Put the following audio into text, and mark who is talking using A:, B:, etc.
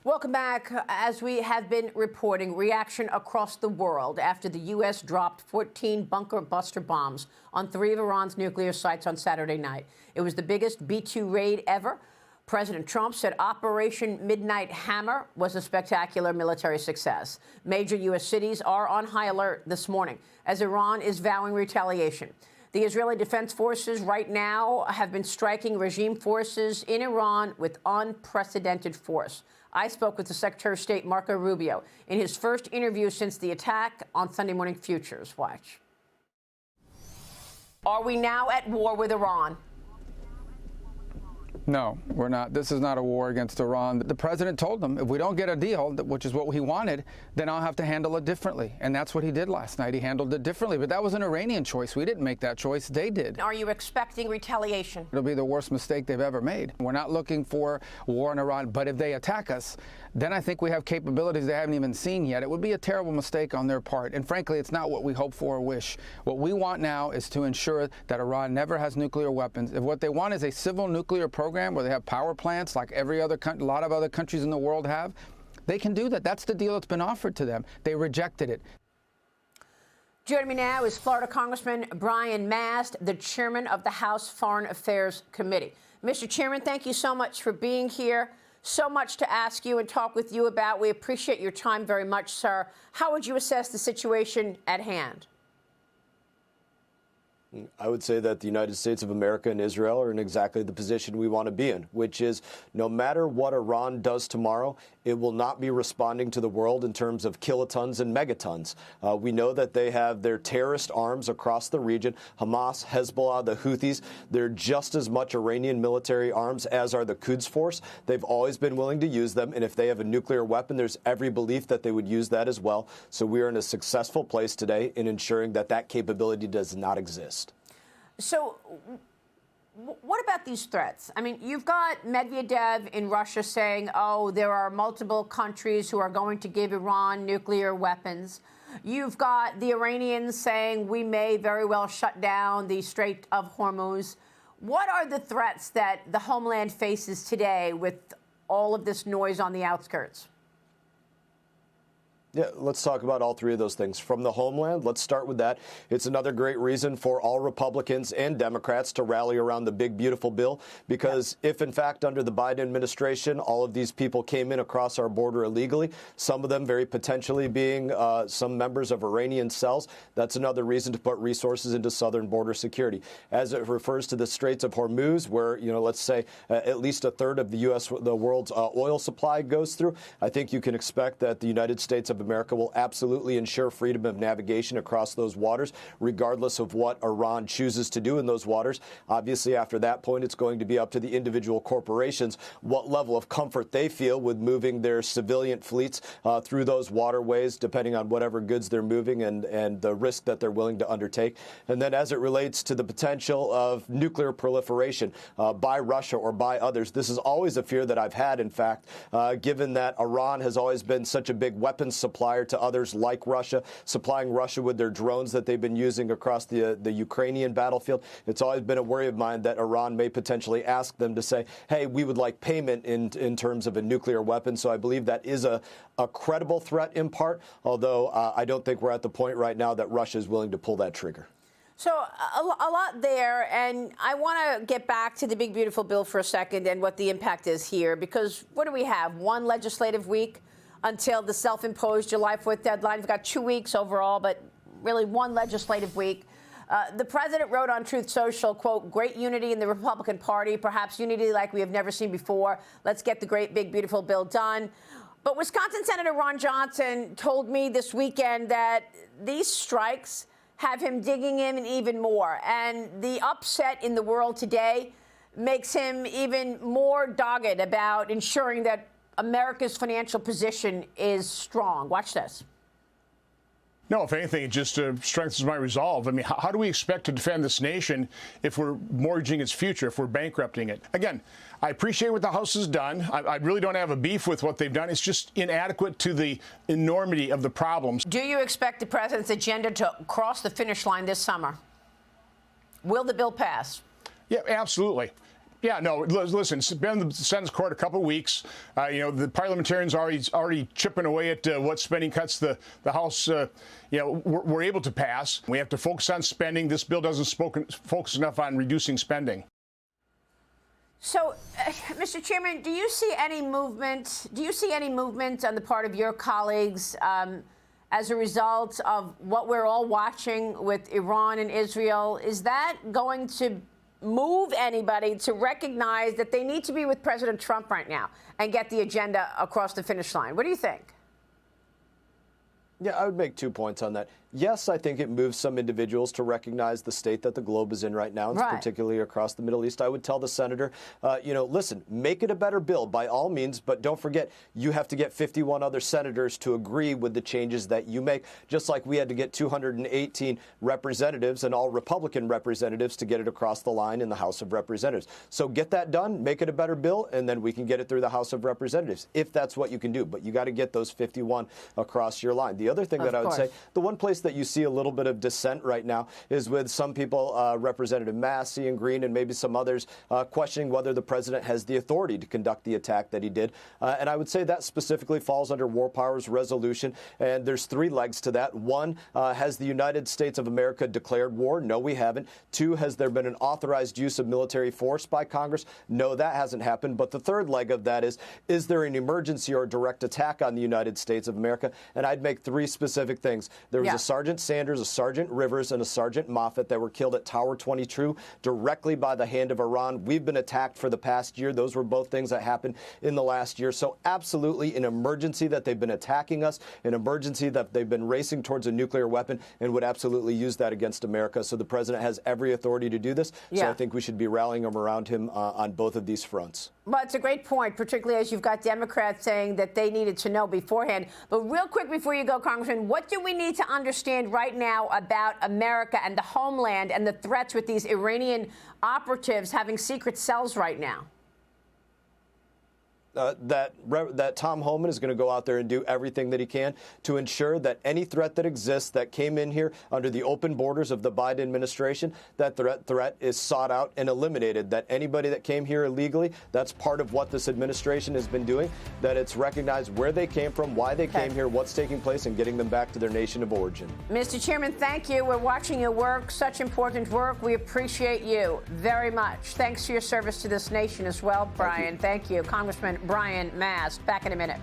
A: Welcome back. As we have been reporting, reaction across the world after the U.S. dropped 14 bunker buster bombs on 3 of Iran's nuclear sites on Saturday night. It was the biggest B-2 raid ever. President Trump said Operation Midnight Hammer was a spectacular military success. Major U.S. cities are on high alert this morning as Iran is vowing retaliation. The Israeli Defense Forces right now have been striking regime forces in Iran with unprecedented force. I spoke with the Secretary of State, Marco Rubio, in his first interview since the attack on Sunday Morning Futures. Watch. Are we now at war with Iran?
B: No, we're not. This is not a war against Iran. The president told them, if we don't get a deal, which is what he wanted, then I'll have to handle it differently. And that's what he did last night. He handled it differently. But that was an Iranian choice. We didn't make that choice. They did.
A: Are you expecting retaliation?
B: It'll be the worst mistake they've ever made. We're not looking for war in Iran. But if they attack us, then I think we have capabilities they haven't even seen yet. It would be a terrible mistake on their part. And frankly, it's not what we hope for or wish. What we want now is to ensure that Iran never has nuclear weapons. If what they want is a civil nuclear program where they have power plants like a lot of other countries in the world have, they can do that. That's the deal that's been offered to them. They rejected it.
A: Joining me now is Florida Congressman Brian Mast, the chairman of the House Foreign Affairs Committee. Mr. Chairman, thank you so much for being here. So much to ask you and talk with you about. We appreciate your time very much, sir. How would you assess the situation at hand?
C: I would say that the United States of America and Israel are in exactly the position we want to be in, which is no matter what Iran does tomorrow, it will not be responding to the world in terms of kilotons and megatons. We know that they have their terrorist arms across the region, Hamas, Hezbollah, the Houthis. They're just as much Iranian military arms as are the Quds Force. They've always been willing to use them, and if they have a nuclear weapon, there's every belief that they would use that as well. So we are in a successful place today in ensuring that that capability does not exist.
A: So what about these threats? I mean, you've got Medvedev in Russia saying, oh, there are multiple countries who are going to give Iran nuclear weapons. You've got the Iranians saying we may very well shut down the Strait of Hormuz. What are the threats that the homeland faces today with all of this noise on the outskirts?
C: Yeah, let's talk about all three of those things. From the homeland, let's start with that. It's another great reason for all Republicans and Democrats to rally around the big, beautiful bill, because if, in fact, under the Biden administration, all of these people came in across our border illegally, some of them very potentially being some members of Iranian cells, that's another reason to put resources into southern border security. As it refers to the Straits of Hormuz, where, let's say at least a third of the world's oil supply goes through, I think you can expect that the United States of America will absolutely ensure freedom of navigation across those waters, regardless of what Iran chooses to do in those waters. Obviously, after that point, it's going to be up to the individual corporations what level of comfort they feel with moving their civilian fleets through those waterways, depending on whatever goods they're moving and the risk that they're willing to undertake. And then as it relates to the potential of nuclear proliferation by Russia or by others, this is always a fear that I've had, in fact, given that Iran has always been such a big weapons supplier to others like Russia, supplying Russia with their drones that they've been using across the Ukrainian battlefield. It's always been a worry of mine that Iran may potentially ask them to say, hey, we would like payment in terms of a nuclear weapon. So I believe that is a credible threat in part, although I don't think we're at the point right now that Russia is willing to pull that trigger.
A: So a lot there, and I want to get back to the big, beautiful bill for a second and what the impact is here, because what do we have? One legislative week until the self-imposed July 4th deadline. We've got 2 weeks overall, but really one legislative week. The president wrote on Truth Social, quote, great unity in the Republican Party, perhaps unity like we have never seen before. Let's get the great, big, beautiful bill done. But Wisconsin Senator Ron Johnson told me this weekend that these strikes have him digging in even more. And the upset in the world today makes him even more dogged about ensuring that America's financial position is strong. Watch this.
D: No, if anything, it just strengthens my resolve. I mean, how do we expect to defend this nation if we're mortgaging its future, if we're bankrupting it? Again, I appreciate what the House has done. I really don't have a beef with what they've done. It's just inadequate to the enormity of the problems.
A: Do you expect the president's agenda to cross the finish line this summer? Will the bill pass?
D: Yeah, absolutely. Yeah, no, listen, it's been in the Senate's court a couple of weeks. The parliamentarians are already chipping away at what spending cuts the House, were able to pass. We have to focus on spending. This bill doesn't focus enough on reducing spending.
A: So, Mr. Chairman, do you see any movement? Do you see any movement on the part of your colleagues as a result of what we're all watching with Iran and Israel? Is that going to move anybody to recognize that they need to be with President Trump right now and get the agenda across the finish line? What do you think?
C: Yeah, I would make 2 points on that. Yes, I think it moves some individuals to recognize the state that the globe is in right now, and particularly across the Middle East. I would tell the senator, listen, make it a better bill by all means, but don't forget, you have to get 51 other senators to agree with the changes that you make, just like we had to get 218 representatives and all Republican representatives to get it across the line in the House of Representatives. So get that done, make it a better bill, and then we can get it through the House of Representatives, if that's what you can do. But you got to get those 51 across your line. The other thing that I would say, the one place that you see a little bit of dissent right now is with some people, Representative Mast, and Green, and maybe some others, questioning whether the president has the authority to conduct the attack that he did. And I would say that specifically falls under War Powers Resolution. And there's 3 legs to that. 1, has the United States of America declared war? No, we haven't. 2, has there been an authorized use of military force by Congress? No, that hasn't happened. But the 3rd leg of that is there an emergency or direct attack on the United States of America? And I'd make 3 specific things. There was a Sergeant Sanders, a Sergeant Rivers, and a Sergeant Moffett that were killed at Tower 22 directly by the hand of Iran. We've been attacked for the past year. Those were both things that happened in the last year. So absolutely an emergency that they've been attacking us, an emergency that they've been racing towards a nuclear weapon and would absolutely use that against America. So the president has every authority to do this. So I think we should be rallying them around him on both of these fronts.
A: Well, it's a great point, particularly as you've got Democrats saying that they needed to know beforehand. But real quick before you go, Congressman, what do we need to understand right now about America and the homeland and the threats with these Iranian operatives having secret cells right now?
C: That Tom Homan is going to go out there and do everything that he can to ensure that any threat that exists that came in here under the open borders of the Biden administration, that threat is sought out and eliminated, that anybody that came here illegally, that's part of what this administration has been doing, that it's recognized where they came from, why they came here, what's taking place, and getting them back to their nation of origin.
A: Mr. Chairman, thank you. We're watching your work, such important work. We appreciate you very much. Thanks for your service to this nation as well, Brian. Thank you. Congressman Brian Mast. Back in a minute.